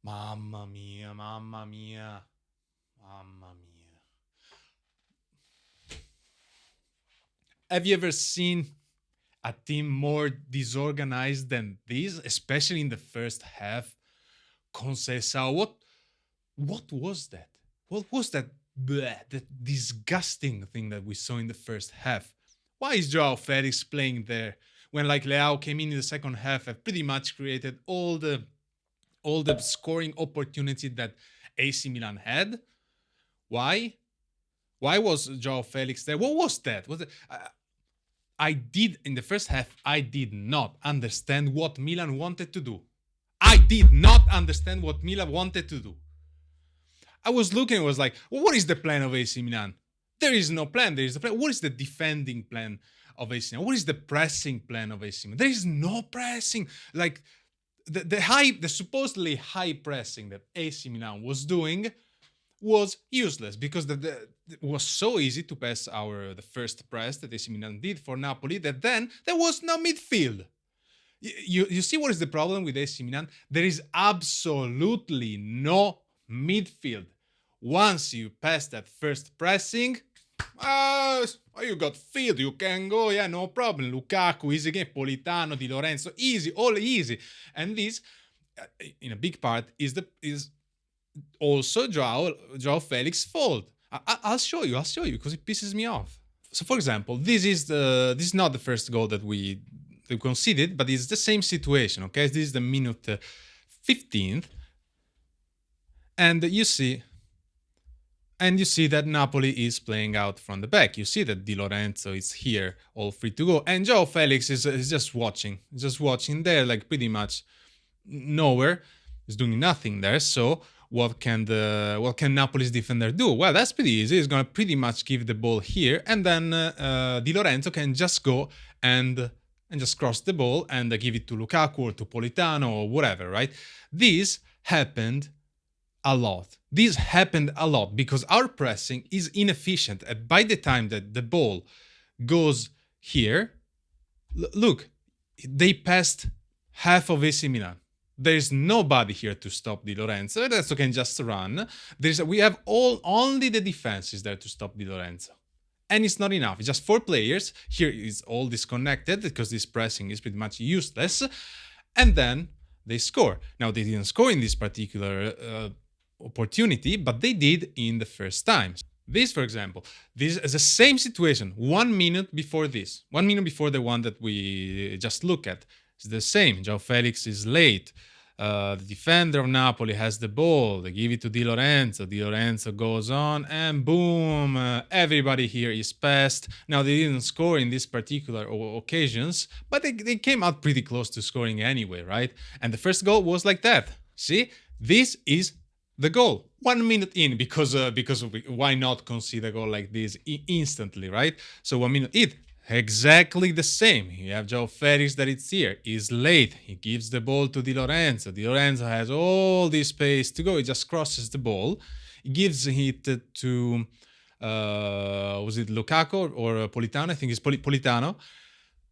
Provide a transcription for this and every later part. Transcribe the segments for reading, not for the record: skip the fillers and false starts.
Mamma mia, mamma mia, mamma mia. Have you ever seen a team more disorganized than this, especially in the first half? Conceição, what was that? What was that bleh, that disgusting thing that we saw in the first half? Why is Joao Felix playing there when like Leao came in the second half and pretty much created all the scoring opportunity that AC Milan had? Why? Why was Joao Felix there? What was that? I did in the first half. I did not understand what Milan wanted to do. I did not understand what Milan wanted to do. I was looking, I was like, well, what is the plan of AC Milan? There is no plan. There is a plan. What is the defending plan of AC Milan? What is the pressing plan of AC Milan? There is no pressing. Like the supposedly high pressing that AC Milan was doing was useless because it was so easy to pass the first press that AC Milan did for Napoli that then there was no midfield. You see what is the problem with AC Milan? There is absolutely no midfield. Once you pass that first pressing, you got field, you can go, yeah, no problem. Lukaku, easy game. Politano, Di Lorenzo, easy, all easy. And this, in a big part, is also Joao Felix's fault. I'll show you because it pisses me off. So, for example, this is not the first goal that we conceded, but it's the same situation. Okay, this is the minute 15th, and you see that Napoli is playing out from the back. You see that Di Lorenzo is here, all free to go, and Joao Felix is just watching there, like pretty much nowhere. He's doing nothing there. So what can Napoli's defender do? Well, that's pretty easy. He's gonna pretty much give the ball here, and then Di Lorenzo can just go and just cross the ball and give it to Lukaku or to Politano or whatever, right? This happened a lot. This happened a lot because our pressing is inefficient. And by the time that the ball goes here, look, they passed half of AC Milan. There's nobody here to stop Di Lorenzo. Lorenzo can just run. We have only the defense is there to stop Di Lorenzo. And it's not enough. It's just 4 players. Here is all disconnected because this pressing is pretty much useless. And then they score. Now, they didn't score in this particular opportunity, but they did in the first times. This, for example, this is the same situation 1 minute before this. 1 minute before the one that we just looked at. It's the same. Joao Felix is late. The defender of Napoli has the ball. They give it to Di Lorenzo. Di Lorenzo goes on, and boom! Everybody here is passed. Now, they didn't score in these particular occasions, but they came out pretty close to scoring anyway, right? And the first goal was like that. See? This is the goal. 1 minute in, because why not concede a goal like this instantly, right? So 1 minute in. Exactly the same. You have Joao Felix that it's here. He's late. He gives the ball to Di Lorenzo. Di Lorenzo has all this space to go. He just crosses the ball. He gives it to was it Lukaku or Politano? I think it's Politano.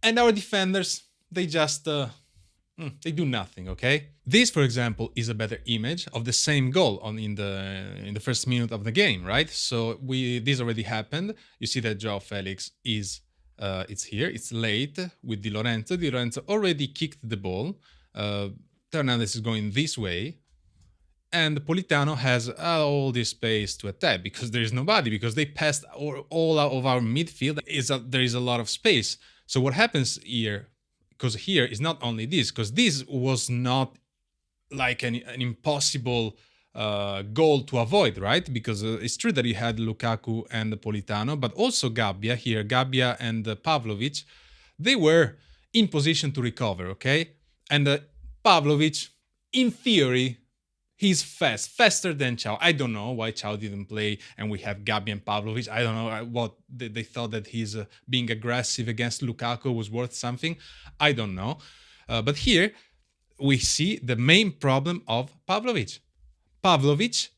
And our defenders, they just they do nothing. Okay. This, for example, is a better image of the same goal in the first minute of the game, right? So this already happened. You see that Joao Felix is. It's here. It's late with Di Lorenzo. Di Lorenzo already kicked the ball. Fernandez is going this way. And Politano has all this space to attack because there is nobody, because they passed all out of our midfield. There is a lot of space. So what happens here, because here is not only this, because this was not like an impossible goal to avoid, right? Because it's true that he had Lukaku and Politano, but also Gabbia and Pavlovic, they were in position to recover, okay? And Pavlovic, in theory, he's faster than Chao. I don't know why Chao didn't play and we have Gabbia and Pavlovic. I don't know what they thought that he's being aggressive against Lukaku was worth something. I don't know. But here we see the main problem of Pavlovic. Pavlovic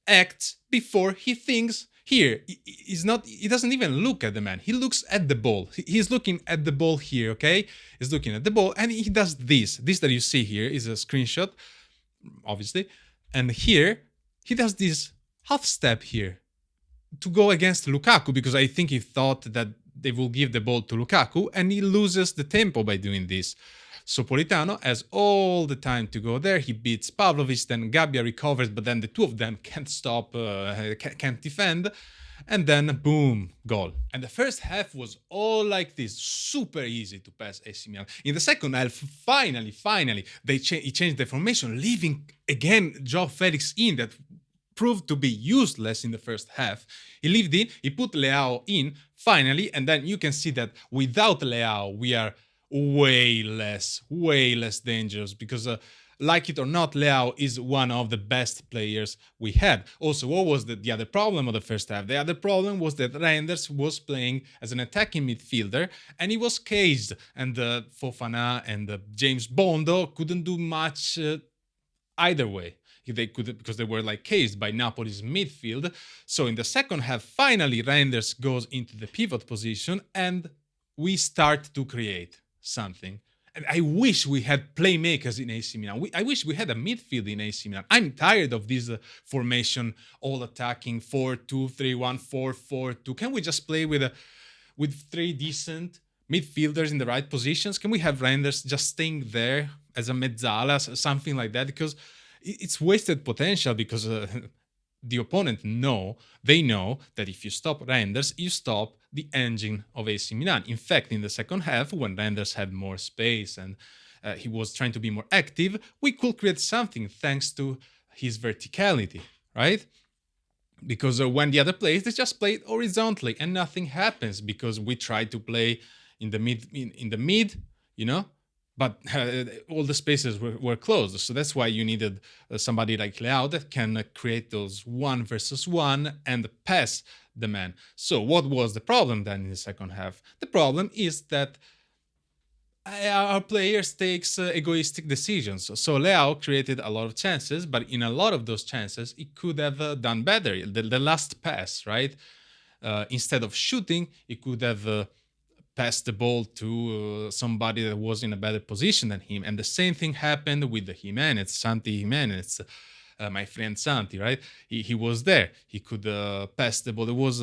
acts before he thinks. Here, he doesn't even look at the man. He looks at the ball. He's looking at the ball here, okay? He's looking at the ball and he does this. This that you see here is a screenshot, obviously. And here, he does this half step here to go against Lukaku because I think he thought that they will give the ball to Lukaku and he loses the tempo by doing this. So Politano has all the time to go there. He beats Pavlovic, then Gabbia recovers, but then the two of them can't stop, can't defend. And then boom, goal. And the first half was all like this, super easy to pass AC Milan. In the second half, finally, he changed the formation, leaving again Joao Felix in that proved to be useless in the first half. He lived in, he put Leao in finally, and then you can see that without Leao, we are way less dangerous because like it or not, Leao is one of the best players we had. Also, what was the other problem of the first half? The other problem was that Reinders was playing as an attacking midfielder and he was caged, and Fofana and James Bondo couldn't do much either way. They could, because they were like caged by Napoli's midfield. So in the second half, finally Reinders goes into the pivot position and we start to create something. And I wish we had playmakers in AC Milan. I wish we had a midfield in AC Milan. I'm tired of this formation, all attacking 4-2-3-1, 4-4-2. Can we just play with three decent midfielders in the right positions? Can we have Reinders just staying there as a mezzala, something like that? Because it's wasted potential, because the opponent know that if you stop Reinders, you stop the engine of AC Milan. In fact, in the second half, when Reinders had more space and he was trying to be more active, we could create something thanks to his verticality, right? Because when the other plays, they just played horizontally and nothing happens because we tried to play in the mid, you know, but all the spaces were closed. So that's why you needed somebody like Leao that can create those 1-versus-1 and pass the man. So what was the problem then in the second half? The problem is that our players takes egoistic decisions. So Leao created a lot of chances, but in a lot of those chances, he could have done better. The last pass, right? Instead of shooting, he could have passed the ball to somebody that was in a better position than him. And the same thing happened with the Santi Jimenez, my friend Santi, right? He was there. He could pass the ball. There was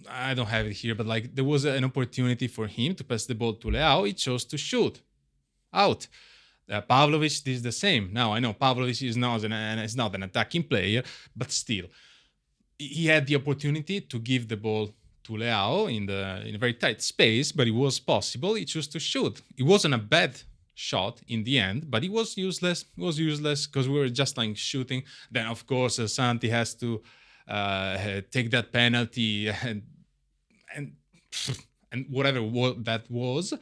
I don't have it here, but like there was an opportunity for him to pass the ball to Leao. He chose to shoot out. Pavlovic did the same. Now I know Pavlovic is not an attacking player, but still, he had the opportunity to give the ball to Leao in a very tight space, but it was possible. He chose to shoot. It wasn't a bad shot in the end, but it was useless. It was useless because we were just like shooting. Then of course Santi has to take that penalty and whatever that was,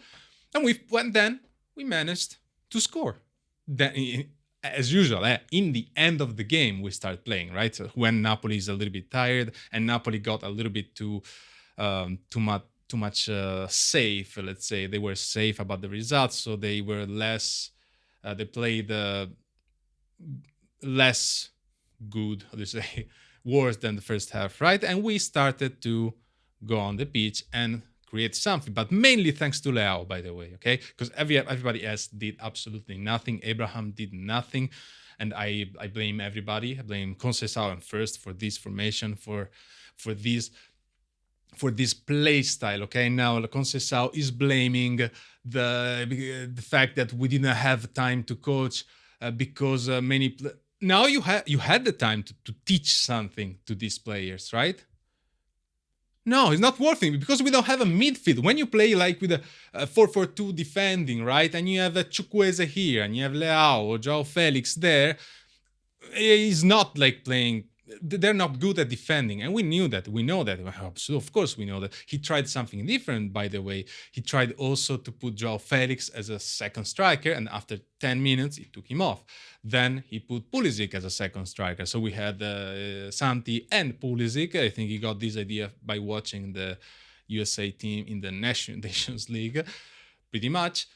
and we managed to score. Then, as usual, in the end of the game, we start playing, right? So when Napoli is a little bit tired and Napoli got a little bit too much safe, let's say. They were safe about the results, so they were less, they played less good, how do you say, worse than the first half, right? And we started to go on the pitch and create something, but mainly thanks to Leao, by the way, okay? Because everybody else did absolutely nothing. Abraham did nothing, and I blame everybody. I blame Conceição first for this formation, for this play style, okay? Now Conceição is blaming the fact that we didn't have time to coach because now you had the time to teach something to these players, right? No, it's not working because we don't have a midfield. When you play like with a 4-4-2 defending, right, and you have a Chukwueze here, and you have Leao or Joao Felix there, it's not like playing. They're not good at defending, and we knew that. We know that. So of course, we know that. He tried something different, by the way. He tried also to put Joao Felix as a second striker, and after 10 minutes, he took him off. Then he put Pulisic as a second striker. So we had Santi and Pulisic. I think he got this idea by watching the USA team in the Nations League, pretty much.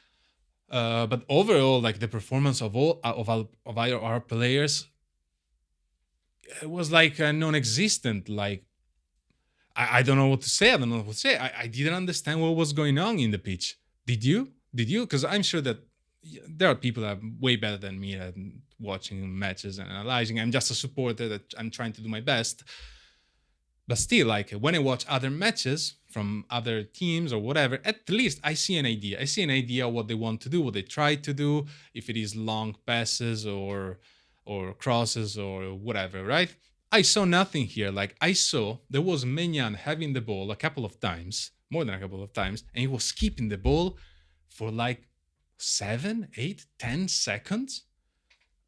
But overall, like the performance of our players, it was like non-existent. Like I don't know what to say. I didn't understand what was going on in the pitch. Did you? Because I'm sure that there are people that are way better than me and watching matches and analyzing. I'm just a supporter that I'm trying to do my best. But still, like when I watch other matches from other teams or whatever, at least I see an idea. I see an idea what they want to do, what they try to do, if it is long passes or crosses or whatever, right? I saw nothing here. Like I saw there was Menyan having the ball a couple of times, more than a couple of times, and he was keeping the ball for like 7, 8, 10 seconds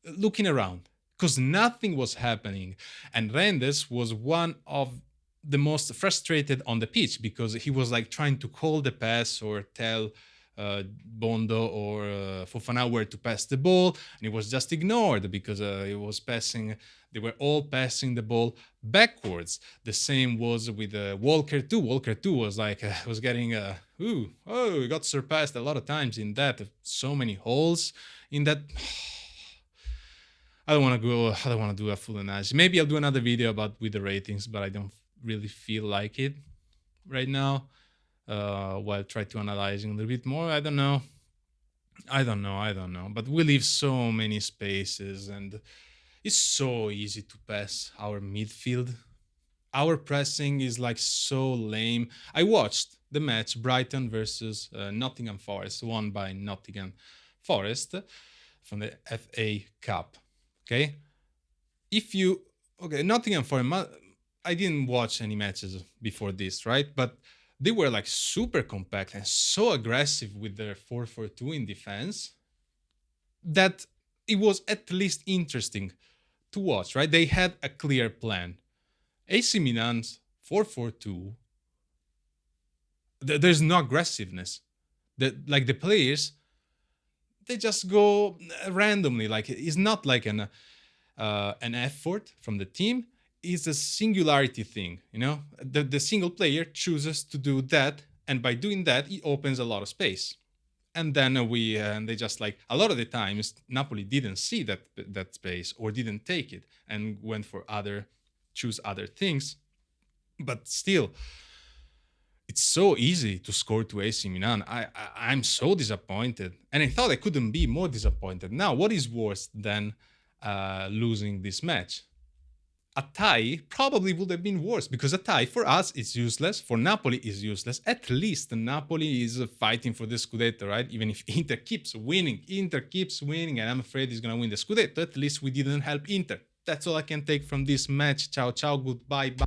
looking around because nothing was happening. And Rendes was one of the most frustrated on the pitch because he was like trying to call the pass or tell Bondo or Fofana where to pass the ball, and it was just ignored because it was passing. They were all passing the ball backwards. The same was with Walker too. Walker too was like was getting he got surpassed a lot of times in that. So many holes in that. I don't want to go. I don't want to do a full analysis. Maybe I'll do another video about with the ratings, but I don't really feel like it right now. While try to analyzing a little bit more. I don't know. But we leave so many spaces, and it's so easy to pass our midfield. Our pressing is like so lame. I watched the match Brighton versus Nottingham Forest, won by Nottingham Forest from the FA Cup. Okay, if you Nottingham Forest. I didn't watch any matches before this, right? But they were like super compact and so aggressive with their 4-4-2 in defense that it was at least interesting to watch, right? They had a clear plan. AC Milan's 4-4-2, there's no aggressiveness. The players, they just go randomly. Like it's not like an effort from the team. Is a singularity thing, you know. The single player chooses to do that, and by doing that, it opens a lot of space. And then they just like a lot of the times Napoli didn't see that space or didn't take it and went for choose other things. But still, it's so easy to score to AC Milan. I'm so disappointed, and I thought I couldn't be more disappointed. Now, what is worse than losing this match? A tie probably would have been worse because a tie for us is useless. For Napoli is useless. At least Napoli is fighting for the scudetto, right? Even if Inter keeps winning, and I'm afraid he's gonna win the scudetto. At least we didn't help Inter. That's all I can take from this match. Ciao, ciao, goodbye, bye.